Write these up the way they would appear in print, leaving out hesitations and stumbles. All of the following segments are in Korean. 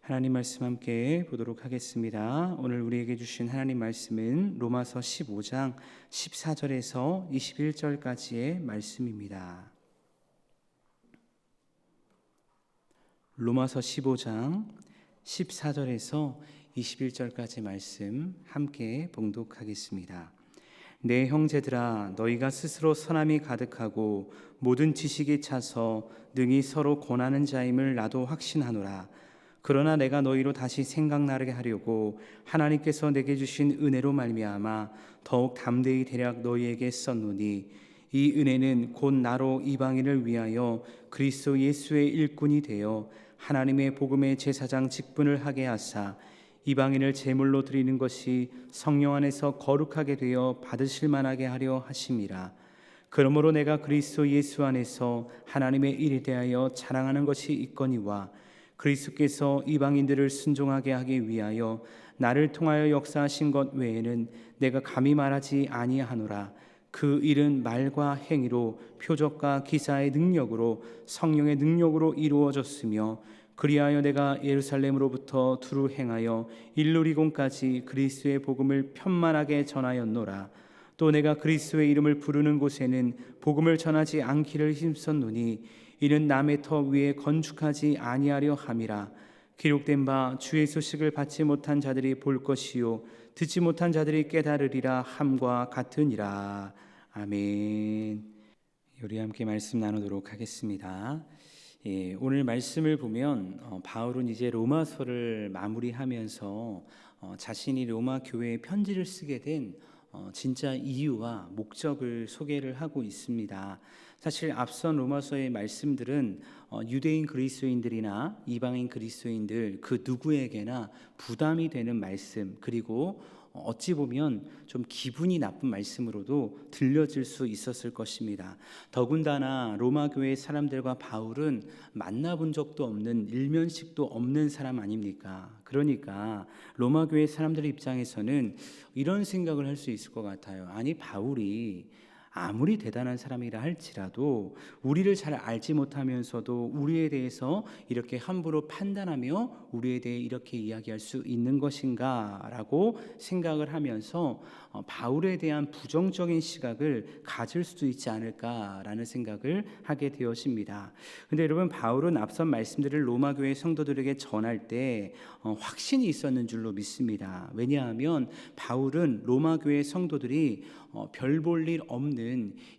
하나님 말씀 함께 보도록 하겠습니다. 오늘 우리에게 주신 하나님 말씀은 로마서 15장 14절에서 21절까지의 말씀입니다. 로마서 15장 14절에서 21절까지 말씀 함께 봉독하겠습니다. 내 형제들아, 너희가 스스로 선함이 가득하고 모든 지식이 차서 능히 서로 권하는 자임을 나도 확신하노라. 그러나 내가 너희로 다시 생각나게 하려고 하나님께서 내게 주신 은혜로 말미암아 더욱 담대히 대략 너희에게 썼노니, 이 은혜는 곧 나로 이방인을 위하여 그리스도 예수의 일꾼이 되어 하나님의 복음의 제사장 직분을 하게 하사 이방인을 제물로 드리는 것이 성령 안에서 거룩하게 되어 받으실 만하게 하려 하심이라. 그러므로 내가 그리스도 예수 안에서 하나님의 일에 대하여 자랑하는 것이 있거니와, 그리스도께서 이방인들을 순종하게 하기 위하여 나를 통하여 역사하신 것 외에는 내가 감히 말하지 아니하노라. 그 일은 말과 행위로 표적과 기사의 능력으로 성령의 능력으로 이루어졌으며, 그리하여 내가 예루살렘으로부터 두루 행하여 일루리곤까지 그리스도의 복음을 편만하게 전하였노라. 또 내가 그리스도의 이름을 부르는 곳에는 복음을 전하지 않기를 힘썼노니, 이는 남의 터 위에 건축하지 아니하려 함이라. 기록된 바 주의 소식을 받지 못한 자들이 볼 것이요 듣지 못한 자들이 깨달으리라 함과 같으니라. 아멘. 우리 함께 말씀 나누도록 하겠습니다. 오늘 말씀을 보면 바울은 이제 로마서를 마무리하면서 자신이 로마 교회에 편지를 쓰게 된 진짜 이유와 목적을 소개를 하고 있습니다. 사실 앞선 로마서의 말씀들은 유대인 그리스도인들이나 이방인 그리스도인들 그 누구에게나 부담이 되는 말씀, 그리고 어찌 보면 좀 기분이 나쁜 말씀으로도 들려질 수 있었을 것입니다. 더군다나 로마 교회 사람들과 바울은 만나본 적도 없는, 일면식도 없는 사람 아닙니까? 그러니까 로마 교회 사람들 입장에서는 이런 생각을 할 수 있을 것 같아요. 아니, 바울이 아무리 대단한 사람이라 할지라도 우리를 잘 알지 못하면서도 우리에 대해서 이렇게 함부로 판단하며 우리에 대해 이렇게 이야기할 수 있는 것인가 라고 생각을 하면서 바울에 대한 부정적인 시각을 가질 수도 있지 않을까라는 생각을 하게 되었습니다. 근데 여러분, 바울은 앞선 말씀들을 로마 교회 성도들에게 전할 때 확신이 있었는 줄로 믿습니다. 왜냐하면 바울은 로마 교회 성도들이 별 볼 일 없는,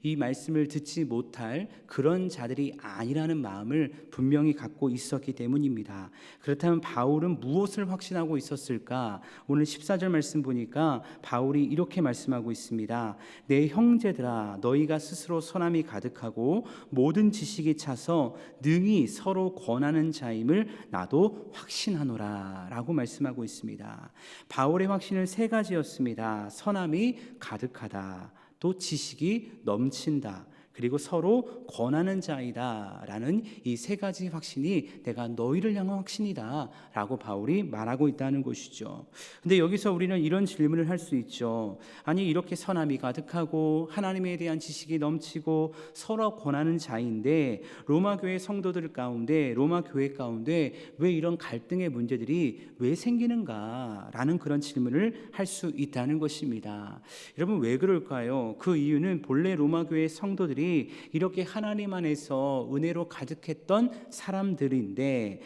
이 말씀을 듣지 못할 그런 자들이 아니라는 마음을 분명히 갖고 있었기 때문입니다. 그렇다면 바울은 무엇을 확신하고 있었을까? 오늘 14절 말씀 보니까 바울이 이렇게 말씀하고 있습니다. 내 형제들아, 너희가 스스로 선함이 가득하고 모든 지식이 차서 능히 서로 권하는 자임을 나도 확신하노라 라고 말씀하고 있습니다. 바울의 확신은 세 가지였습니다. 선함이 가득하다, 또 지식이 넘친다, 그리고 서로 권하는 자이다 라는 이 세 가지 확신이 내가 너희를 향한 확신이다 라고 바울이 말하고 있다는 것이죠. 근데 여기서 우리는 이런 질문을 할 수 있죠. 아니, 이렇게 선함이 가득하고 하나님에 대한 지식이 넘치고 서로 권하는 자인데 로마 교회 성도들 가운데, 로마 교회 가운데 왜 이런 갈등의 문제들이 왜 생기는가 라는 그런 질문을 할 수 있다는 것입니다. 여러분, 왜 그럴까요? 그 이유는 본래 로마 교회 성도들이 이렇게 하나님 안에서 은혜로 가득했던 사람들인데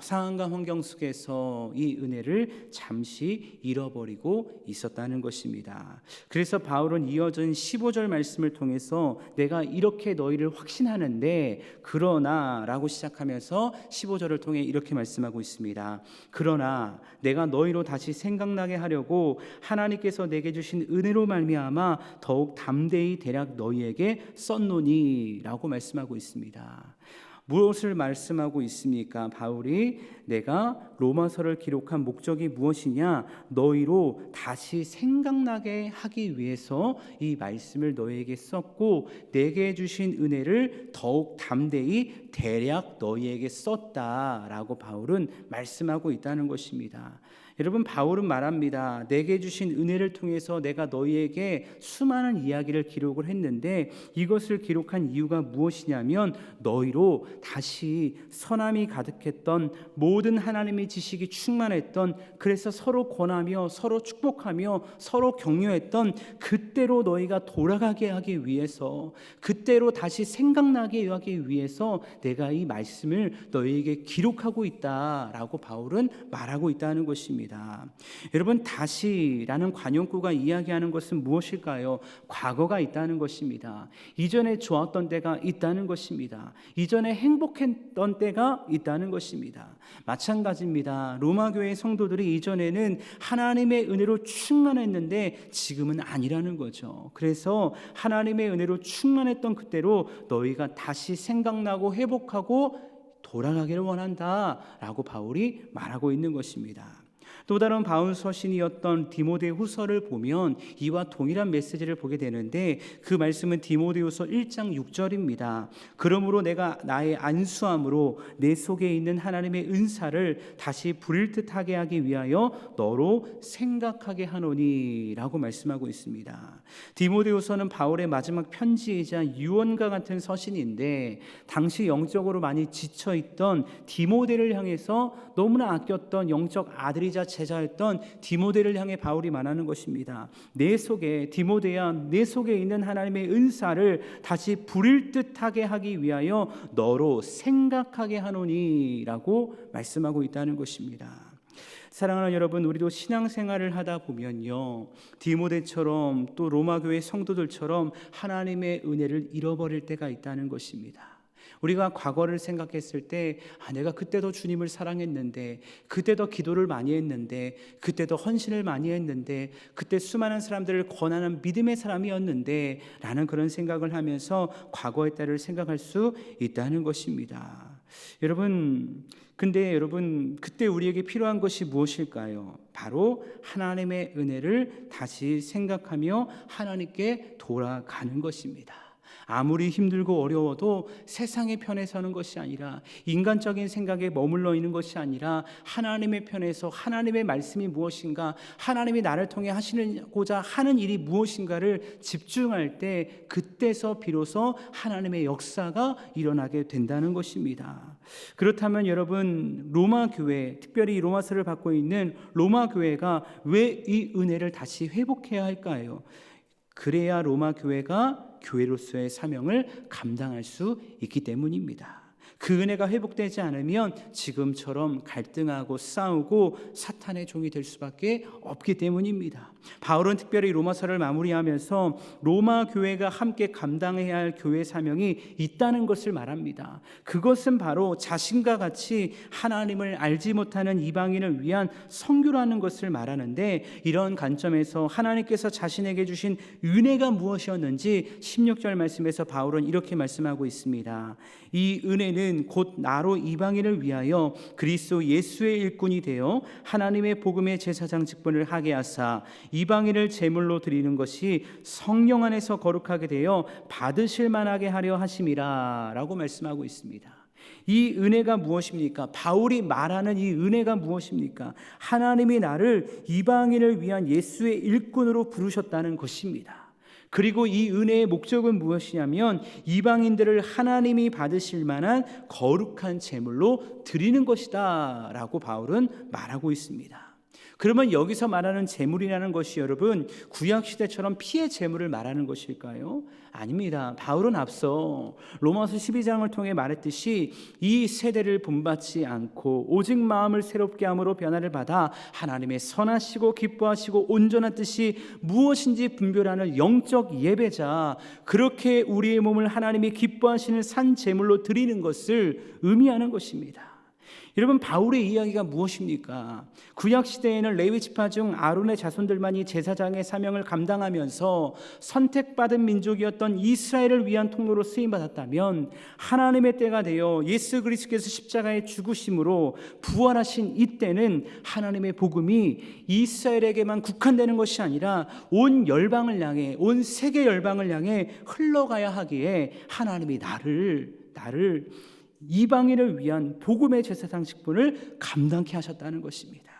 상황과 환경 속에서 이 은혜를 잠시 잃어버리고 있었다는 것입니다. 그래서 바울은 이어진 15절 말씀을 통해서 내가 이렇게 너희를 확신하는데 그러나 라고 시작하면서 15절을 통해 이렇게 말씀하고 있습니다. 그러나 내가 너희로 다시 생각나게 하려고 하나님께서 내게 주신 은혜로 말미암아 더욱 담대히 대략 너희에게 썼노니 라고 말씀하고 있습니다. 무엇을 말씀하고 있습니까? 바울이 내가 로마서를 기록한 목적이 무엇이냐? 너희로 다시 생각나게 하기 위해서 이 말씀을 너희에게 썼고, 내게 주신 은혜를 더욱 담대히 대략 너희에게 썼다라고 바울은 말씀하고 있다는 것입니다. 여러분, 바울은 말합니다. 내게 주신 은혜를 통해서 내가 너희에게 수많은 이야기를 기록을 했는데 이것을 기록한 이유가 무엇이냐면 너희로 다시 선함이 가득했던 모든 하나님의 지식이 충만했던, 그래서 서로 권하며 서로 축복하며 서로 격려했던 그때로 너희가 돌아가게 하기 위해서, 그때로 다시 생각나게 하기 위해서 내가 이 말씀을 너희에게 기록하고 있다라고 바울은 말하고 있다는 것입니다. 여러분, 다시라는 관용구가 이야기하는 것은 무엇일까요? 과거가 있다는 것입니다. 이전에 좋았던 때가 있다는 것입니다. 이전에 행복했던 때가 있다는 것입니다. 마찬가지입니다. 로마 교회 성도들이 이전에는 하나님의 은혜로 충만했는데 지금은 아니라는 거죠. 그래서 하나님의 은혜로 충만했던 그때로 너희가 다시 생각나고 회복하고 돌아가기를 원한다라고 바울이 말하고 있는 것입니다. 또 다른 바울 서신이었던 디모데후서를 보면 이와 동일한 메시지를 보게 되는데 그 말씀은 디모데후서 1장 6절입니다. 그러므로 내가 나의 안수함으로 내 속에 있는 하나님의 은사를 다시 부릴 듯하게 하기 위하여 너로 생각하게 하노니 라고 말씀하고 있습니다. 디모데후서는 바울의 마지막 편지이자 유언과 같은 서신인데 당시 영적으로 많이 지쳐있던 디모데를 향해서 너무나 아꼈던 영적 아들이자 제자였던 디모데를 향해 바울이 말하는 것입니다. 내 속에, 디모데야, 내 속에 있는 하나님의 은사를 다시 부릴 듯하게 하기 위하여 너로 생각하게 하노니 라고 말씀하고 있다는 것입니다. 사랑하는 여러분, 우리도 신앙생활을 하다 보면요, 디모데처럼 또 로마교회 성도들처럼 하나님의 은혜를 잃어버릴 때가 있다는 것입니다. 우리가 과거를 생각했을 때 내가 그때도 주님을 사랑했는데, 그때도 기도를 많이 했는데, 그때도 헌신을 많이 했는데, 그때 수많은 사람들을 권하는 믿음의 사람이었는데 라는 그런 생각을 하면서 과거의 때를 생각할 수 있다는 것입니다. 근데 여러분, 그때 우리에게 필요한 것이 무엇일까요? 바로 하나님의 은혜를 다시 생각하며 하나님께 돌아가는 것입니다. 아무리 힘들고 어려워도 세상의 편에 서는 것이 아니라, 인간적인 생각에 머물러 있는 것이 아니라 하나님의 편에서 하나님의 말씀이 무엇인가, 하나님이 나를 통해 하시고자 하는 일이 무엇인가를 집중할 때 그때서 비로소 하나님의 역사가 일어나게 된다는 것입니다. 그렇다면 여러분, 로마 교회, 특별히 로마서를 받고 있는 로마 교회가 왜 이 은혜를 다시 회복해야 할까요? 그래야 로마 교회가 교회로서의 사명을 감당할 수 있기 때문입니다. 그 은혜가 회복되지 않으면 지금처럼 갈등하고 싸우고 사탄의 종이 될 수밖에 없기 때문입니다. 바울은 특별히 로마서를 마무리하면서 로마 교회가 함께 감당해야 할 교회 사명이 있다는 것을 말합니다. 그것은 바로 자신과 같이 하나님을 알지 못하는 이방인을 위한 선교라는 것을 말하는데, 이런 관점에서 하나님께서 자신에게 주신 은혜가 무엇이었는지 16절 말씀에서 바울은 이렇게 말씀하고 있습니다. 이 은혜는 곧 나로 이방인을 위하여 그리스도 예수의 일꾼이 되어 하나님의 복음의 제사장 직분을 하게 하사 이방인을 제물로 드리는 것이 성령 안에서 거룩하게 되어 받으실 만하게 하려 하심이라 라고 말씀하고 있습니다. 이 은혜가 무엇입니까? 바울이 말하는 이 은혜가 무엇입니까? 하나님이 나를 이방인을 위한 예수의 일꾼으로 부르셨다는 것입니다. 그리고 이 은혜의 목적은 무엇이냐면 이방인들을 하나님이 받으실 만한 거룩한 제물로 드리는 것이다 라고 바울은 말하고 있습니다. 그러면 여기서 말하는 제물이라는 것이 여러분, 구약시대처럼 피의 제물을 말하는 것일까요? 아닙니다. 바울은 앞서 로마서 12장을 통해 말했듯이 이 세대를 본받지 않고 오직 마음을 새롭게 함으로 변화를 받아 하나님의 선하시고 기뻐하시고 온전한 뜻이 무엇인지 분별하는 영적 예배자, 그렇게 우리의 몸을 하나님이 기뻐하시는 산 제물로 드리는 것을 의미하는 것입니다. 여러분, 바울의 이야기가 무엇입니까? 구약시대에는 레위 지파 중 아론의 자손들만이 제사장의 사명을 감당하면서 선택받은 민족이었던 이스라엘을 위한 통로로 쓰임받았다면, 하나님의 때가 되어 예수 그리스도께서 십자가의 죽으심으로 부활하신 이때는 하나님의 복음이 이스라엘에게만 국한되는 것이 아니라 온 열방을 향해, 온 세계 열방을 향해 흘러가야 하기에 하나님이 나를 이방인을 위한 복음의 제사장 직분을 감당케 하셨다는 것입니다.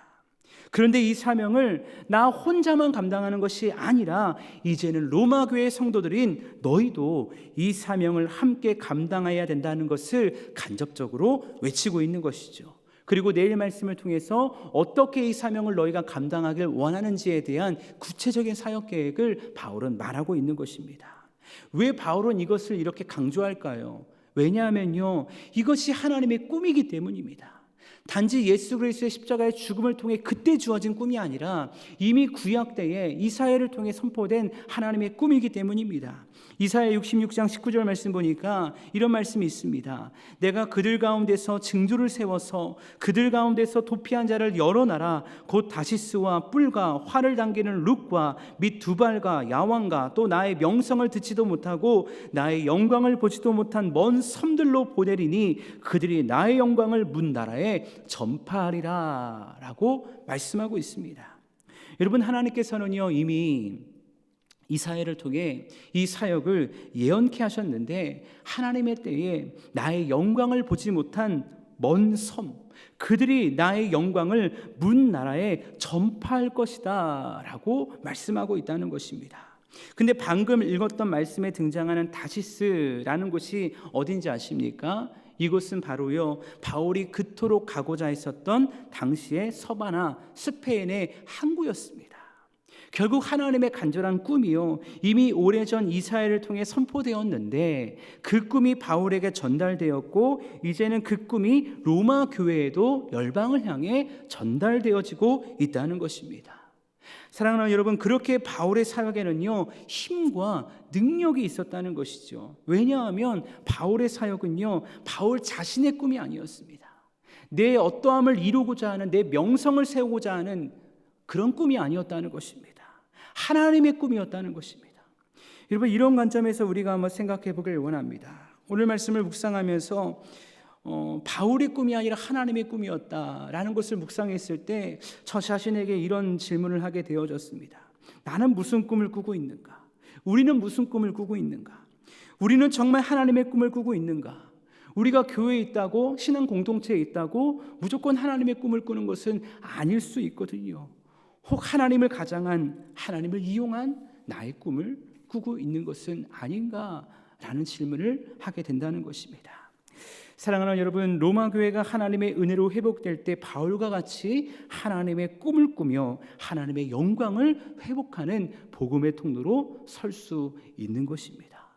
그런데 이 사명을 나 혼자만 감당하는 것이 아니라 이제는 로마 교회 성도들인 너희도 이 사명을 함께 감당해야 된다는 것을 간접적으로 외치고 있는 것이죠. 그리고 내일 말씀을 통해서 어떻게 이 사명을 너희가 감당하길 원하는지에 대한 구체적인 사역 계획을 바울은 말하고 있는 것입니다. 왜 바울은 이것을 이렇게 강조할까요? 왜냐하면요, 이것이 하나님의 꿈이기 때문입니다. 단지 예수 그리스도의 십자가의 죽음을 통해 그때 주어진 꿈이 아니라 이미 구약 때에 이사야를 통해 선포된 하나님의 꿈이기 때문입니다. 이사야 66장 19절 말씀 보니까 이런 말씀이 있습니다. 내가 그들 가운데서 징조를 세워서 그들 가운데서 도피한 자를 열어놔라. 곧 다시스와 뿔과 활을 당기는 룩과 및 두발과 야왕과 또 나의 명성을 듣지도 못하고 나의 영광을 보지도 못한 먼 섬들로 보내리니 그들이 나의 영광을 문 나라에 전파하리라 라고 말씀하고 있습니다. 여러분, 하나님께서는요 이미 이사야를 통해 이 사역을 예언케 하셨는데 하나님의 때에 나의 영광을 보지 못한 먼 섬, 그들이 나의 영광을 문 나라에 전파할 것이다 라고 말씀하고 있다는 것입니다. 근데 방금 읽었던 말씀에 등장하는 다시스라는 곳이 어딘지 아십니까? 이곳은 바로요 바울이 그토록 가고자 했었던 당시의 서바나 스페인의 항구였습니다. 결국 하나님의 간절한 꿈이요 이미 오래전 이사야를 통해 선포되었는데 그 꿈이 바울에게 전달되었고 이제는 그 꿈이 로마 교회에도 열방을 향해 전달되어지고 있다는 것입니다. 사랑하는 여러분, 그렇게 바울의 사역에는요 힘과 능력이 있었다는 것이죠. 왜냐하면 바울의 사역은요 바울 자신의 꿈이 아니었습니다. 내 어떠함을 이루고자 하는, 내 명성을 세우고자 하는 그런 꿈이 아니었다는 것입니다. 하나님의 꿈이었다는 것입니다. 여러분, 이런 관점에서 우리가 한번 생각해 보길 원합니다. 오늘 말씀을 묵상하면서 바울의 꿈이 아니라 하나님의 꿈이었다라는 것을 묵상했을 때 저 자신에게 이런 질문을 하게 되어졌습니다. 나는 무슨 꿈을 꾸고 있는가? 우리는 무슨 꿈을 꾸고 있는가? 우리는 정말 하나님의 꿈을 꾸고 있는가? 우리가 교회에 있다고, 신앙 공동체에 있다고 무조건 하나님의 꿈을 꾸는 것은 아닐 수 있거든요. 혹 하나님을 가장한, 하나님을 이용한 나의 꿈을 꾸고 있는 것은 아닌가라는 질문을 하게 된다는 것입니다. 사랑하는 여러분, 로마 교회가 하나님의 은혜로 회복될 때 바울과 같이 하나님의 꿈을 꾸며 하나님의 영광을 회복하는 복음의 통로로 설 수 있는 것입니다.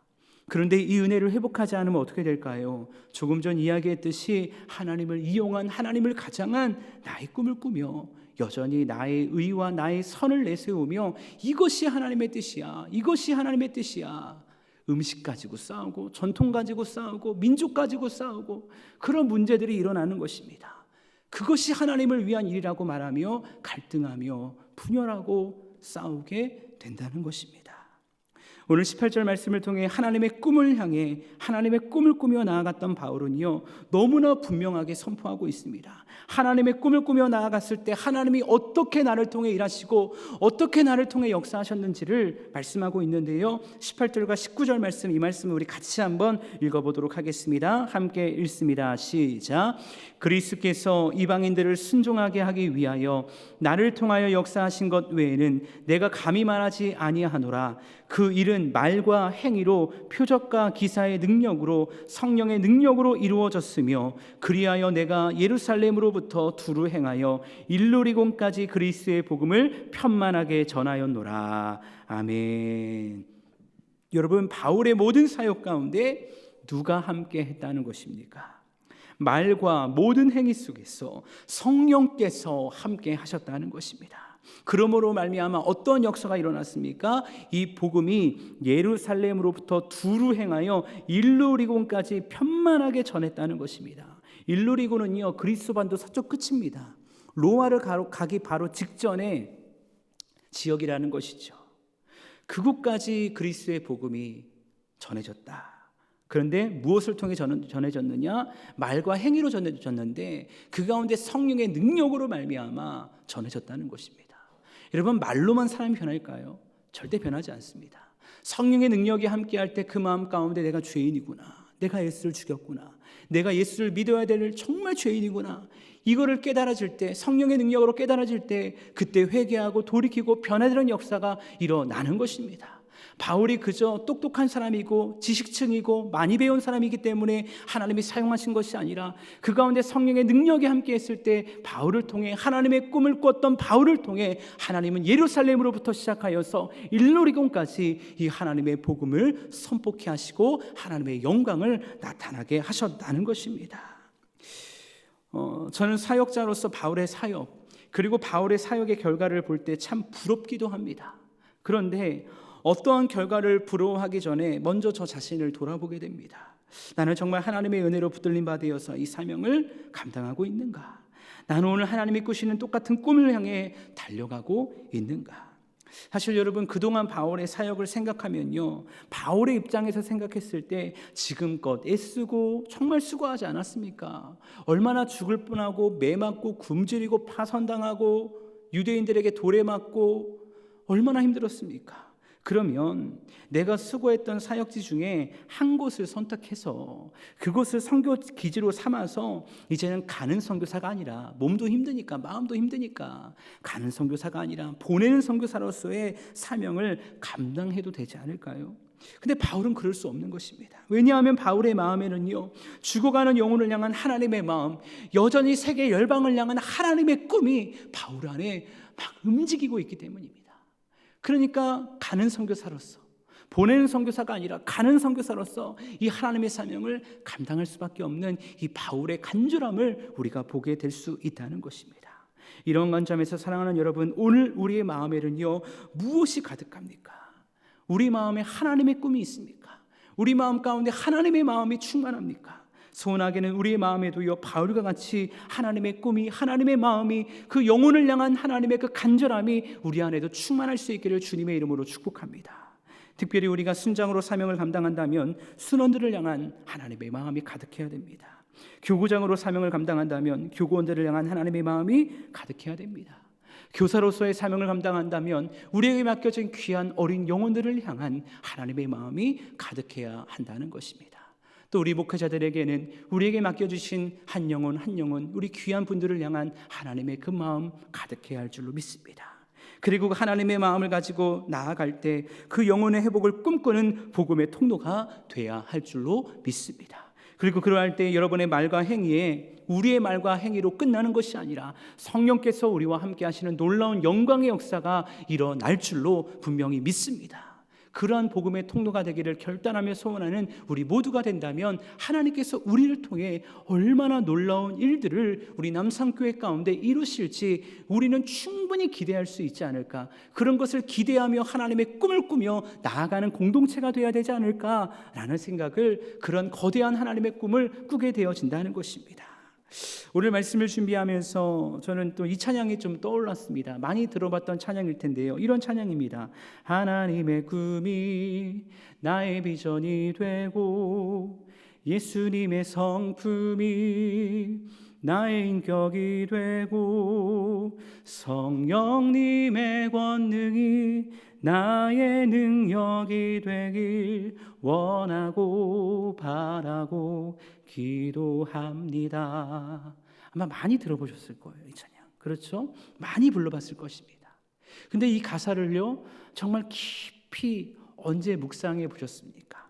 그런데 이 은혜를 회복하지 않으면 어떻게 될까요? 조금 전 이야기했듯이 하나님을 이용한, 하나님을 가장한 나의 꿈을 꾸며 여전히 나의 의와 나의 선을 내세우며 이것이 하나님의 뜻이야, 이것이 하나님의 뜻이야, 음식 가지고 싸우고 전통 가지고 싸우고 민족 가지고 싸우고 그런 문제들이 일어나는 것입니다. 그것이 하나님을 위한 일이라고 말하며 갈등하며 분열하고 싸우게 된다는 것입니다. 오늘 18절 말씀을 통해 하나님의 꿈을 향해 하나님의 꿈을 꾸며 나아갔던 바울은요 너무나 분명하게 선포하고 있습니다. 하나님의 꿈을 꾸며 나아갔을 때 하나님이 어떻게 나를 통해 일하시고 어떻게 나를 통해 역사하셨는지를 말씀하고 있는데요, 18절과 19절 말씀, 이 말씀을 우리 같이 한번 읽어보도록 하겠습니다. 함께 읽습니다. 시작. 그리스도께서 이방인들을 순종하게 하기 위하여 나를 통하여 역사하신 것 외에는 내가 감히 말하지 아니하노라. 그 일은 말과 행위로 표적과 기사의 능력으로 성령의 능력으로 이루어졌으며 그리하여 내가 예루살렘으로부터 두루 행하여 일루리곤까지 그리스도의 복음을 편만하게 전하였노라. 아멘. 여러분, 바울의 모든 사역 가운데 누가 함께 했다는 것입니까? 말과 모든 행위 속에서 성령께서 함께 하셨다는 것입니다. 그러므로 말미암아 어떤 역사가 일어났습니까? 이 복음이 예루살렘으로부터 두루 행하여 일루리곤까지 편만하게 전했다는 것입니다. 일루리곤은요 그리스 반도 서쪽 끝입니다. 로마를 가기 바로 직전의 지역이라는 것이죠. 그곳까지 그리스도의 복음이 전해졌다. 그런데 무엇을 통해 전해졌느냐? 말과 행위로 전해졌는데 그 가운데 성령의 능력으로 말미암아 전해졌다는 것입니다. 여러분, 말로만 사람이 변할까요? 절대 변하지 않습니다. 성령의 능력이 함께할 때 그 마음 가운데 내가 죄인이구나, 내가 예수를 죽였구나, 내가 예수를 믿어야 될 정말 죄인이구나, 이거를 깨달아질 때, 성령의 능력으로 깨달아질 때 그때 회개하고 돌이키고 변화되는 역사가 일어나는 것입니다. 바울이 그저 똑똑한 사람이고 지식층이고 많이 배운 사람이기 때문에 하나님이 사용하신 것이 아니라 그 가운데 성령의 능력이 함께했을 때 바울을 통해 하나님의 꿈을 꿨던 바울을 통해 하나님은 예루살렘으로부터 시작하여서 일러리곤까지 이 하나님의 복음을 선포케 하시고 하나님의 영광을 나타나게 하셨다는 것입니다. 저는 사역자로서 바울의 사역 그리고 바울의 사역의 결과를 볼 때 참 부럽기도 합니다. 그런데 어떠한 결과를 부러워하기 전에 먼저 저 자신을 돌아보게 됩니다. 나는 정말 하나님의 은혜로 붙들림 받으어서 이 사명을 감당하고 있는가? 나는 오늘 하나님이 꾸시는 똑같은 꿈을 향해 달려가고 있는가? 사실 여러분, 그동안 바울의 사역을 생각하면요, 바울의 입장에서 생각했을 때 지금껏 애쓰고 정말 수고하지 않았습니까? 얼마나 죽을 뻔하고 매맞고 굶주리고 파선당하고 유대인들에게 돌에 맞고 얼마나 힘들었습니까? 그러면 내가 수고했던 사역지 중에 한 곳을 선택해서 그곳을 선교 기지로 삼아서 이제는 가는 선교사가 아니라, 몸도 힘드니까 마음도 힘드니까 가는 선교사가 아니라 보내는 선교사로서의 사명을 감당해도 되지 않을까요? 근데 바울은 그럴 수 없는 것입니다. 왜냐하면 바울의 마음에는요, 죽어가는 영혼을 향한 하나님의 마음, 여전히 세계 열방을 향한 하나님의 꿈이 바울 안에 막 움직이고 있기 때문입니다. 그러니까 가는 선교사로서, 보내는 선교사가 아니라 가는 선교사로서 이 하나님의 사명을 감당할 수밖에 없는 이 바울의 간절함을 우리가 보게 될 수 있다는 것입니다. 이런 관점에서 사랑하는 여러분, 오늘 우리의 마음에는요, 무엇이 가득합니까? 우리 마음에 하나님의 꿈이 있습니까? 우리 마음 가운데 하나님의 마음이 충만합니까? 소원하게는 우리의 마음에도요, 바울과 같이 하나님의 꿈이, 하나님의 마음이, 그 영혼을 향한 하나님의 그 간절함이 우리 안에도 충만할 수 있기를 주님의 이름으로 축복합니다. 특별히 우리가 순장으로 사명을 감당한다면 순원들을 향한 하나님의 마음이 가득해야 됩니다. 교구장으로 사명을 감당한다면 교구원들을 향한 하나님의 마음이 가득해야 됩니다. 교사로서의 사명을 감당한다면 우리에게 맡겨진 귀한 어린 영혼들을 향한 하나님의 마음이 가득해야 한다는 것입니다. 또 우리 목회자들에게는 우리에게 맡겨주신 한 영혼 한 영혼, 우리 귀한 분들을 향한 하나님의 그 마음 가득해야 할 줄로 믿습니다. 그리고 하나님의 마음을 가지고 나아갈 때 그 영혼의 회복을 꿈꾸는 복음의 통로가 돼야 할 줄로 믿습니다. 그리고 그러할 때 여러분의 말과 행위에 우리의 말과 행위로 끝나는 것이 아니라 성령께서 우리와 함께 하시는 놀라운 영광의 역사가 일어날 줄로 분명히 믿습니다. 그러한 복음의 통로가 되기를 결단하며 소원하는 우리 모두가 된다면 하나님께서 우리를 통해 얼마나 놀라운 일들을 우리 남산교회 가운데 이루실지 우리는 충분히 기대할 수 있지 않을까. 그런 것을 기대하며 하나님의 꿈을 꾸며 나아가는 공동체가 되어야 되지 않을까라는 생각을, 그런 거대한 하나님의 꿈을 꾸게 되어진다는 것입니다. 오늘 말씀을 준비하면서 저는 또 이 찬양이 좀 떠올랐습니다. 많이 들어봤던 찬양일 텐데요, 이런 찬양입니다. 하나님의 꿈이 나의 비전이 되고 예수님의 성품이 나의 인격이 되고 성령님의 권능이 나의 능력이 되길 원하고 바라고 기도합니다. 아마 많이 들어보셨을 거예요, 이 찬양. 그렇죠? 많이 불러봤을 것입니다. 근데 이 가사를요, 정말 깊이 언제 묵상해 보셨습니까?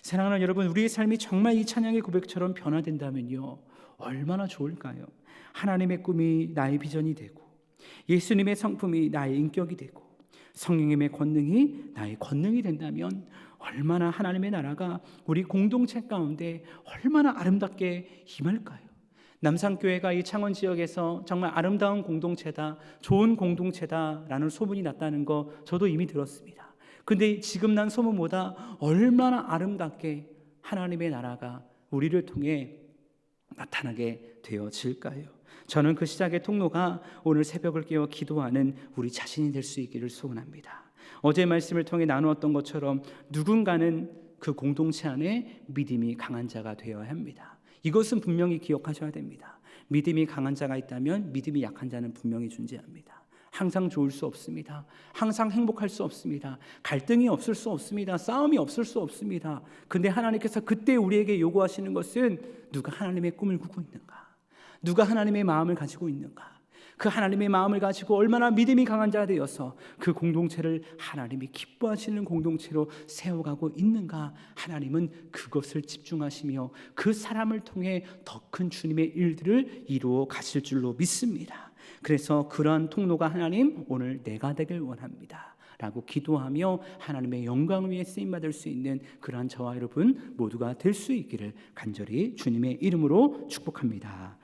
사랑하는 여러분, 우리의 삶이 정말 이 찬양의 고백처럼 변화된다면요, 얼마나 좋을까요? 하나님의 꿈이 나의 비전이 되고 예수님의 성품이 나의 인격이 되고 성령님의 권능이 나의 권능이 된다면 얼마나 하나님의 나라가 우리 공동체 가운데 얼마나 아름답게 임할까요? 남산교회가 이 창원 지역에서 정말 아름다운 공동체다, 좋은 공동체다라는 소문이 났다는 거 저도 이미 들었습니다. 근데 지금 난 소문보다 얼마나 아름답게 하나님의 나라가 우리를 통해 나타나게 되어질까요? 저는 그 시작의 통로가 오늘 새벽을 깨워 기도하는 우리 자신이 될 수 있기를 소원합니다. 어제 말씀을 통해 나누었던 것처럼 누군가는 그 공동체 안에 믿음이 강한 자가 되어야 합니다. 이것은 분명히 기억하셔야 됩니다. 믿음이 강한 자가 있다면 믿음이 약한 자는 분명히 존재합니다. 항상 좋을 수 없습니다. 항상 행복할 수 없습니다. 갈등이 없을 수 없습니다. 싸움이 없을 수 없습니다. 근데 하나님께서 그때 우리에게 요구하시는 것은 누가 하나님의 꿈을 꾸고 있는가? 누가 하나님의 마음을 가지고 있는가? 그 하나님의 마음을 가지고 얼마나 믿음이 강한 자가 되어서 그 공동체를 하나님이 기뻐하시는 공동체로 세워가고 있는가? 하나님은 그것을 집중하시며 그 사람을 통해 더 큰 주님의 일들을 이루어 가실 줄로 믿습니다. 그래서 그러한 통로가 하나님 오늘 내가 되길 원합니다 라고 기도하며 하나님의 영광을 위해 쓰임받을 수 있는 그러한 저와 여러분 모두가 될 수 있기를 간절히 주님의 이름으로 축복합니다.